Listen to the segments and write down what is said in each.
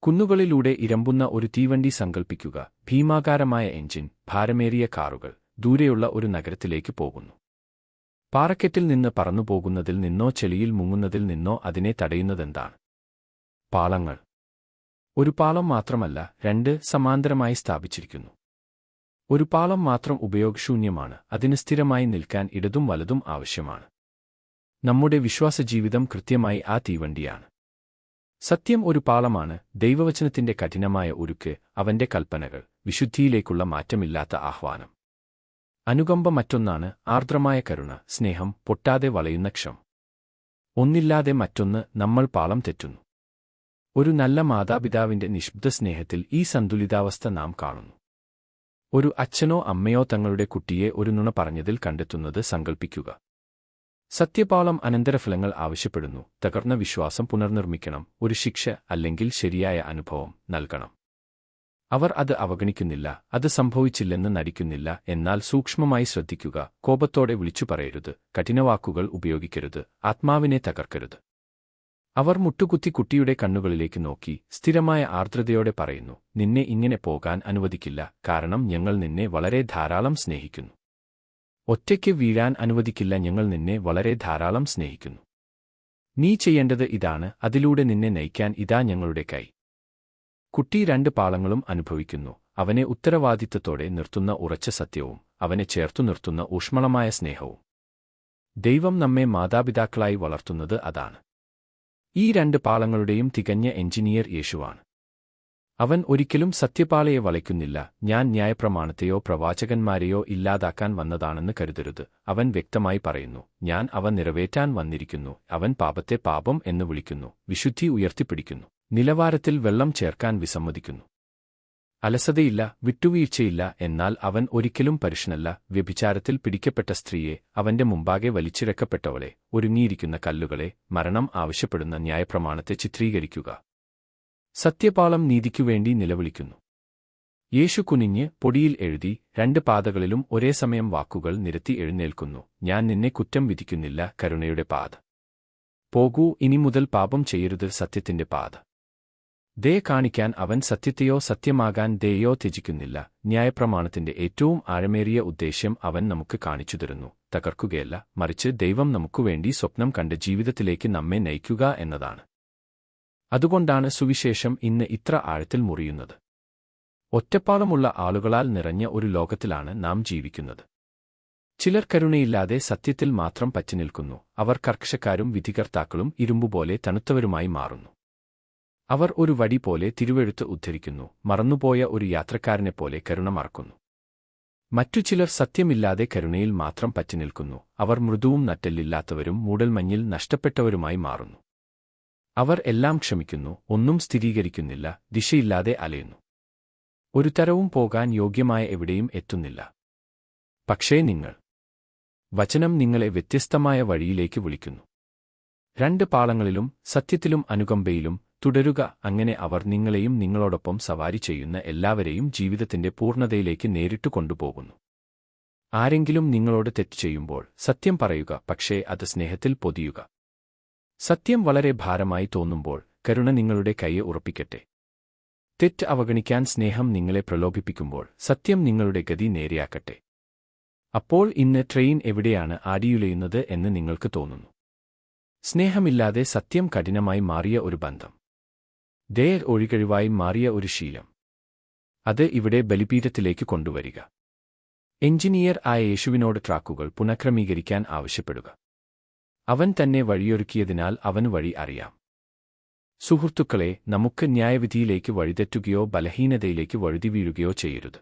കുന്നുകളിലൂടെ ഇരമ്പുന്ന ഒരു തീവണ്ടി സങ്കൽപ്പിക്കുക. ഭീമാകാരമായ എഞ്ചിൻ, ഭാരമേറിയ കാറുകൾ, ദൂരെയുള്ള ഒരു നഗരത്തിലേക്ക് പോകുന്നു. പാറക്കെട്ടിൽ നിന്ന് പറന്നുപോകുന്നതിൽ നിന്നോ ചെളിയിൽ മുങ്ങുന്നതിൽ നിന്നോ അതിനെ തടയുന്നതെന്താണ്? പാളങ്ങൾ. ഒരു പാളം മാത്രമല്ല, രണ്ട് സമാന്തരമായി സ്ഥാപിച്ചിരിക്കുന്നു. ഒരു പാളം മാത്രം ഉപയോഗശൂന്യമാണ്, അതിന് സ്ഥിരമായി നിൽക്കാൻ ഇടതും വലതും ആവശ്യമാണ്. നമ്മുടെ വിശ്വാസജീവിതം കൃത്യമായി ആ തീവണ്ടിയാണ്. സത്യം ഒരു പാളമാണ്, ദൈവവചനത്തിന്റെ കഠിനമായ ഉരുക്ക്, അവന്റെ കൽപ്പനകൾ, വിശുദ്ധിയിലേക്കുള്ള മാറ്റമില്ലാത്ത ആഹ്വാനം. അനുകമ്പ മറ്റൊന്നാണ്, ആർദ്രമായ കരുണ, സ്നേഹം, പൊട്ടാതെ വളയുന്ന ക്ഷമ. ഒന്നില്ലാതെ മറ്റൊന്ന്, നമ്മൾ പാളം തെറ്റുന്നു. ഒരു നല്ല മാതാപിതാവിന്റെ നിശബ്ദ സ്നേഹത്തിൽ ഈ സന്തുലിതാവസ്ഥ നാം കാണുന്നു. ഒരു അച്ഛനോ അമ്മയോ തങ്ങളുടെ കുട്ടിയെ ഒരു നുണ പറഞ്ഞതിൽ കണ്ടെത്തുന്നത് സങ്കൽപ്പിക്കുക. സത്യപാളം അനന്തരഫലങ്ങൾ ആവശ്യപ്പെടുന്നു. തകർന്ന വിശ്വാസം പുനർനിർമ്മിക്കണം, ഒരു ശിക്ഷ അല്ലെങ്കിൽ ശരിയായ അനുഭവം നൽകണം. അവർ അത് അവഗണിക്കുന്നില്ല, അത് സംഭവിച്ചില്ലെന്ന് നടിക്കുന്നില്ല. എന്നാൽ സൂക്ഷ്മമായി ശ്രദ്ധിക്കുക. കോപത്തോടെ വിളിച്ചു പറയരുത്, കഠിനവാക്കുകൾ ഉപയോഗിക്കരുത്, ആത്മാവിനെ തകർക്കരുത്. അവർ മുട്ടുകുത്തി കുട്ടിയുടെ കണ്ണുകളിലേക്ക് നോക്കി സ്ഥിരമായ ആർദ്രതയോടെ പറയുന്നു, നിന്നെ ഇങ്ങനെ പോകാൻ അനുവദിക്കില്ല, കാരണം ഞങ്ങൾ നിന്നെ വളരെ ധാരാളം സ്നേഹിക്കുന്നു. ഒറ്റയ്ക്ക് വീഴാൻ അനുവദിക്കില്ല, ഞങ്ങൾ നിന്നെ വളരെ ധാരാളം സ്നേഹിക്കുന്നു. നീ ചെയ്യേണ്ടത് ഇതാണ്, അതിലൂടെ നിന്നെ നയിക്കാൻ ഇതാ ഞങ്ങളുടെ കൈ. കുട്ടി രണ്ട് പാളങ്ങളും അനുഭവിക്കുന്നു. അവനെ ഉത്തരവാദിത്തത്തോടെ നിർത്തുന്ന ഉറച്ച സത്യവും അവനെ ചേർത്തു നിർത്തുന്ന ഊഷ്മളമായ സ്നേഹവും. ദൈവം നമ്മെ മാതാപിതാക്കളായി വളർത്തുന്നത് അതാണ്. ഈ രണ്ട് പാളങ്ങളുടെയും തികഞ്ഞ എഞ്ചിനീയർ യേശുവാണ്. അവൻ ഒരിക്കലും സത്യപാളയെ വളയ്ക്കുന്നില്ല. ഞാൻ ന്യായപ്രമാണത്തെയോ പ്രവാചകന്മാരെയോ ഇല്ലാതാക്കാൻ വന്നതാണെന്ന് കരുതരുത്. അവൻ വ്യക്തമായി പറയുന്നു, ഞാൻ അവ നിറവേറ്റാൻ വന്നിരിക്കുന്നു. അവൻ പാപത്തെ പാപം എന്ന് വിളിക്കുന്നു, വിശുദ്ധി ഉയർത്തിപ്പിടിക്കുന്നു, നിലവാരത്തിൽ വെള്ളം ചേർക്കാൻ വിസമ്മതിക്കുന്നു. അലസതയില്ല, വിട്ടുവീഴ്ചയില്ല. എന്നാൽ അവൻ ഒരിക്കലും പരുഷനല്ല. വ്യഭിചാരത്തിൽ പിടിക്കപ്പെട്ട സ്ത്രീയെ, അവന്റെ മുമ്പാകെ വലിച്ചിഴക്കപ്പെട്ടവളെ, ഒരുങ്ങിയിരിക്കുന്ന കല്ലുകളെ, മരണം ആവശ്യപ്പെടുന്ന ന്യായപ്രമാണത്തെ ചിത്രീകരിക്കുക. സത്യപാളം നീതിക്കുവേണ്ടി നിലവിളിക്കുന്നു. യേശു കുനിഞ്ഞ് പൊടിയിൽ എഴുതി, രണ്ട് പാതകളിലും ഒരേ സമയം വാക്കുകൾ നിരത്തി എഴുന്നേൽക്കുന്നു. ഞാൻ നിന്നെ കുറ്റം വിധിക്കുന്നില്ല, കരുണയുടെ പാത. പോകൂ, ഇനി മുതൽ പാപം ചെയ്യരുത്, സത്യത്തിന്റെ പാത. ദയ കാണിക്കാൻ അവൻ സത്യത്തെയോ സത്യമാകാൻ ദയയോ ത്യജിക്കുന്നില്ല. ന്യായപ്രമാണത്തിന്റെ ഏറ്റവും ആഴമേറിയ ഉദ്ദേശ്യം അവൻ നമുക്ക് കാണിച്ചുതരുന്നു, തകർക്കുകയല്ല, മറിച്ച് ദൈവം നമുക്കുവേണ്ടി സ്വപ്നം കണ്ട ജീവിതത്തിലേക്ക് നമ്മെ നയിക്കുക എന്നതാണ്. അതുകൊണ്ടാണ് സുവിശേഷം ഇന്ന് ഇത്ര ആഴത്തിൽ മുറിയുന്നത്. ഒറ്റപ്പാലമുള്ള ആളുകളാൽ നിറഞ്ഞ ഒരു ലോകത്തിലാണ് നാം ജീവിക്കുന്നത്. ചിലർ കരുണയില്ലാതെ സത്യത്തിൽ മാത്രം പറ്റിനിൽക്കുന്നു. അവർ കർക്കശക്കാരും വിധികർത്താക്കളും ഇരുമ്പുപോലെ തണുത്തവരുമായി മാറുന്നു. അവർ ഒരു വടി പോലെ തിരുവെഴുത്ത് ഉദ്ധരിക്കുന്നു, മറന്നുപോയ ഒരു യാത്രക്കാരനെപ്പോലെ കരുണ മറക്കുന്നു. മറ്റു ചിലർ സത്യമില്ലാതെ കരുണയിൽ മാത്രം പറ്റിനിൽക്കുന്നു. അവർ മൃദുവും നട്ടെല്ലില്ലാത്തവരും മൂടൽമഞ്ഞിൽ നഷ്ടപ്പെട്ടവരുമായി മാറുന്നു. അവർ എല്ലാം ക്ഷമിക്കുന്നു, ഒന്നും സ്ഥിരീകരിക്കുന്നില്ല, ദിശയില്ലാതെ അലയുന്നു. ഒരു തരവും പോകാൻ യോഗ്യമായ എവിടെയും എത്തുന്നില്ല. പക്ഷേ വചനം നിങ്ങളെ വ്യത്യസ്തമായ വഴിയിലേക്ക് വിളിക്കുന്നു. രണ്ട് പാളങ്ങളിലും സത്യത്തിലും അനുകമ്പയിലും തുടരുക. അങ്ങനെ അവർ നിങ്ങളെയും നിങ്ങളോടൊപ്പം സവാരി ചെയ്യുന്ന എല്ലാവരെയും ജീവിതത്തിന്റെ പൂർണ്ണതയിലേക്ക് നേരിട്ട് കൊണ്ടുപോകുന്നു. ആരെങ്കിലും നിങ്ങളോട് തെറ്റ് ചെയ്യുമ്പോൾ സത്യം പറയുക, പക്ഷേ അത് സ്നേഹത്തിൽ പൊതിയുക. സത്യം വളരെ ഭാരമായി തോന്നുമ്പോൾ കരുണ നിങ്ങളുടെ കൈയെ ഉറപ്പിക്കട്ടെ. തെറ്റ് അവഗണിക്കാൻ സ്നേഹം നിങ്ങളെ പ്രലോഭിപ്പിക്കുമ്പോൾ സത്യം നിങ്ങളുടെ ഗതി നേരെയാക്കട്ടെ. അപ്പോൾ ഇന്ന് ട്രെയിൻ എവിടെയാണ് ആടിയുലയുന്നത് എന്ന് നിങ്ങൾക്ക് തോന്നുന്നു. സ്നേഹമില്ലാതെ സത്യം കഠിനമായി മാറിയ ഒരു ബന്ധം, ദയ ഒഴികഴിവായി മാറിയ ഒരു ശീലം. അത് ഇവിടെ ബലിപീഠത്തിലേക്ക് കൊണ്ടുവരിക. എഞ്ചിനീയർ ആയ യേശുവിനോട് ട്രാക്കുകൾ പുനഃക്രമീകരിക്കാൻ ആവശ്യപ്പെടുക. അവൻ തന്നെ വഴിയൊരുക്കിയതിനാൽ അവന് വഴി അറിയാം. സുഹൃത്തുക്കളെ, നമുക്ക് ന്യായവിധിയിലേക്ക് വഴിതെറ്റുകയോ ബലഹീനതയിലേക്ക് വഴുതി വീഴുകയോ ചെയ്യരുത്.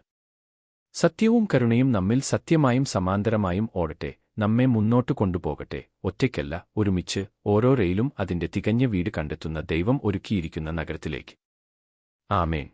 സത്യവും കരുണയും നമ്മിൽ സത്യമായും സമാന്തരമായും ഓടട്ടെ, നമ്മെ മുന്നോട്ട് കൊണ്ടുപോകട്ടെ. ഒറ്റയ്ക്കല്ല, ഒരുമിച്ച്, ഓരോ റെയിലും അതിന്റെ തികഞ്ഞ വീട് കണ്ടെത്തുന്ന ദൈവം ഒരുക്കിയിരിക്കുന്ന നഗരത്തിലേക്ക്. ആമേൻ.